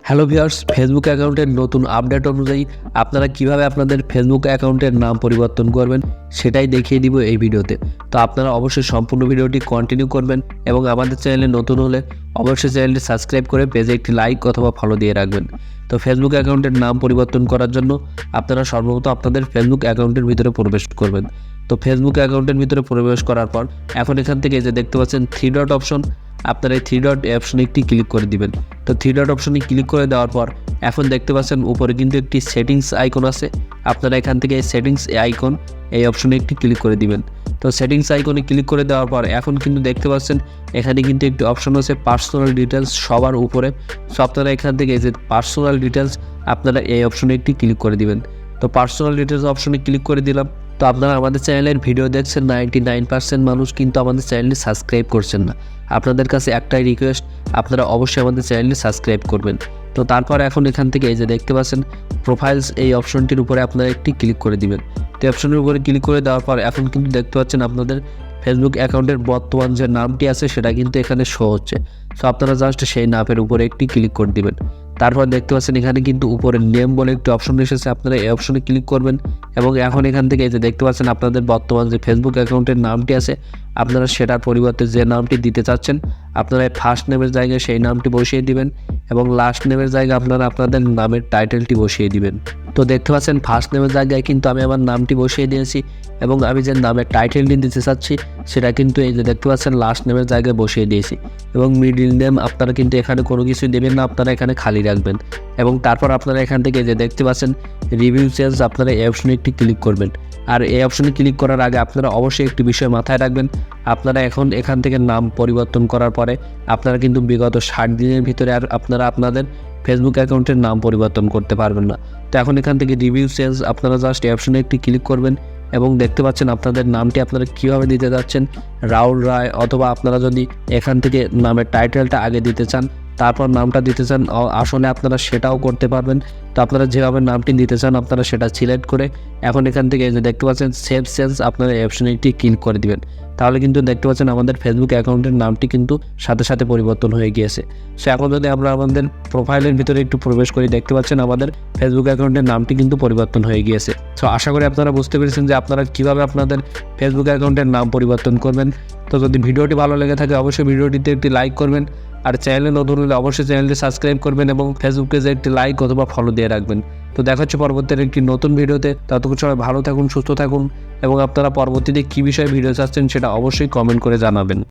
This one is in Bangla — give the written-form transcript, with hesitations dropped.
হ্যালো ভিউয়ার্স, ফেসবুক অ্যাকাউন্টের নতুন আপডেট অনুযায়ী আপনারা কিভাবে আপনাদের ফেসবুক অ্যাকাউন্টের নাম পরিবর্তন করবেন সেটাই দেখিয়ে দিব এই ভিডিওতে। তো আপনারা অবশ্যই সম্পূর্ণ ভিডিওটি কন্টিনিউ করবেন এবং আমাদের চ্যানেলে নতুন হলে অবশ্যই চ্যানেলটি সাবস্ক্রাইব করে পেজে একটি লাইক অথবা ফলো দিয়ে রাখবেন। তো ফেসবুক অ্যাকাউন্টের নাম পরিবর্তন করার জন্য আপনারা সর্বপ্রথম আপনাদের ফেসবুক অ্যাকাউন্টের ভিতরে প্রবেশ করবেন। তো ফেসবুক অ্যাকাউন্টের ভিতরে প্রবেশ করার পর এখন এখান থেকে যে দেখতে পাচ্ছেন থ্রি ডট অপশন, আপনারা এই থ্রি ডট অপশনে একটি ক্লিক করে দিবেন। তো থ্রি ডট অপশনে ক্লিক করে দেওয়ার পর এখন দেখতে পাচ্ছেন উপরে কিন্তু একটি সেটিংস আইকন আছে। আপনারা এখান থেকে এই সেটিংস আইকন এই অপশনে একটি ক্লিক করে দিবেন। তো সেটিংস আইকনে ক্লিক করে দেওয়ার পর এখন কিন্তু দেখতে পাচ্ছেন এখানে কিন্তু একটি অপশন আছে পার্সোনাল ডিটেলস সবার উপরে। সো আপনারা এখান থেকে এই যে পার্সোনাল ডিটেলস আপনারা এই অপশনে একটি ক্লিক করে দিবেন। তো পার্সোনাল ডিটেলস অপশনে ক্লিক করে দিলাম। তো আপনারা আমাদের চ্যানেলের ভিডিও দেখছেন, 99% মানুষ কিন্তু আমাদের চ্যানেলটি সাবস্ক্রাইব করছেন না। আপনাদের কাছে একটাই রিকোয়েস্ট, আপনারা অবশ্যই আমাদের চ্যানেলটি সাবস্ক্রাইব করবেন। তো তারপর এখন এখান থেকে এই যে দেখতে পাচ্ছেন প্রোফাইলস এই অপশনটির উপরে আপনারা একটি ক্লিক করে দিবেন। তো অপশনের উপরে ক্লিক করে দেওয়ার পর এখন কিন্তু দেখতে পাচ্ছেন আপনাদের ফেসবুক অ্যাকাউন্টের বর্তমান যে নামটি আছে সেটা কিন্তু এখানে শো হচ্ছে। সো আপনারা জাস্ট সেই নামের উপরে একটি ক্লিক করে দিবেন। তারপর দেখতে পাচ্ছেন এখানে কিন্তু উপরে নেম বলে একটি অপশন এসেছে, আপনারা এই অপশনে ক্লিক করবেন এবং এখন এখান থেকে এই যে দেখতে পাচ্ছেন আপনাদের বর্তমান যে ফেসবুক অ্যাকাউন্টের নামটি আছে আপনারা সেটার পরিবর্তে যে নামটি দিতে চাচ্ছেন আপনারা ফার্স্ট নেমের জায়গায় সেই নামটি বসিয়ে দিবেন এবং লাস্ট নেমের জায়গায় আপনারা আপনাদের নামের টাইটেলটি বসিয়ে দিবেন। তো দেখতে পাচ্ছেন ফার্স্ট নেমের জায়গায় কিন্তু আমি আমার নামটি বসিয়ে দিয়েছি এবং আমি যে নামের টাইটেলটি দিতে চাচ্ছি সেটা কিন্তু এই যে দেখতে পাচ্ছেন লাস্ট নেমের জায়গায় বসিয়ে দিয়েছি এবং মিডিল নেম আপনারা কিন্তু এখানে কোনো কিছু দেবেন না, আপনারা এখানে খালি রাখবেন এবং তারপর আপনারা এখান থেকে যে দেখতে পাচ্ছেন রিভিউ চেঞ্জ আপনারা এই অপশনে একটি ক্লিক করবেন। আর এই অপশনে ক্লিক করার আগে আপনারা অবশ্যই একটি বিষয় মাথায় রাখবেন, আপনারা এখন এখান থেকে নাম পরিবর্তন করার পরে আপনারা কিন্তু বিগত 60 দিনের ভিতরে আর আপনারা আপনাদের ফেসবুক অ্যাকাউন্টের নাম পরিবর্তন করতে পারবেন না। তো এখন এখান থেকে রিভিউ চেঞ্জ আপনারা জাস্ট এই অপশনে একটি ক্লিক করবেন এবং দেখতে পাচ্ছেন আপনাদের নামটি আপনারা কীভাবে দিতে যাচ্ছেন, রাহুল রায়, অথবা আপনারা যদি এখান থেকে নামের টাইটেলটা আগে দিতে চান তারপর নামটা দিতে চান আসলে আপনারা সেটাও করতে পারবেন। তো আপনারা যেভাবে নামটি দিতে চান আপনারা সেটা সিলেক্ট করে এখন এখান থেকে যে দেখতে পাচ্ছেন সেভ চেঞ্জ আপনারা এই অপশনে একটি ক্লিক করে দিবেন। তাহলে কিন্তু দেখতে পাচ্ছেন আমাদের ফেসবুক অ্যাকাউন্টের নামটি কিন্তু সাথে সাথে পরিবর্তন হয়ে গিয়েছে। সো এখন যদি আমরা আমাদের প্রোফাইলের ভিতরে একটু প্রবেশ করি দেখতে পাচ্ছেন আমাদের ফেসবুক অ্যাকাউন্টের নামটি কিন্তু পরিবর্তন হয়ে গিয়েছে। সো আশা করি আপনারা বুঝতে পেরেছেন যে আপনারা কীভাবে আপনাদের ফেসবুক অ্যাকাউন্টের নাম পরিবর্তন করবেন। তো যদি ভিডিওটি ভালো লেগে থাকে অবশ্যই ভিডিওটিতে একটি লাইক করবেন আর চ্যানেলে নতুন হলে অবশ্যই চ্যানেলটি সাবস্ক্রাইব করবেন এবং ফেসবুক পেজে একটি লাইক অথবা ফলো দিয়ে রাখবেন। তো দেখা হচ্ছে পরবর্তী একটি নতুন ভিডিওতে। ততক্ষণ সবাই ভালো থাকুন, সুস্থ থাকুন এবং আপনারা পরবর্তীতে কী বিষয়ে ভিডিও চাচ্ছেন সেটা অবশ্যই কমেন্ট করে জানাবেন।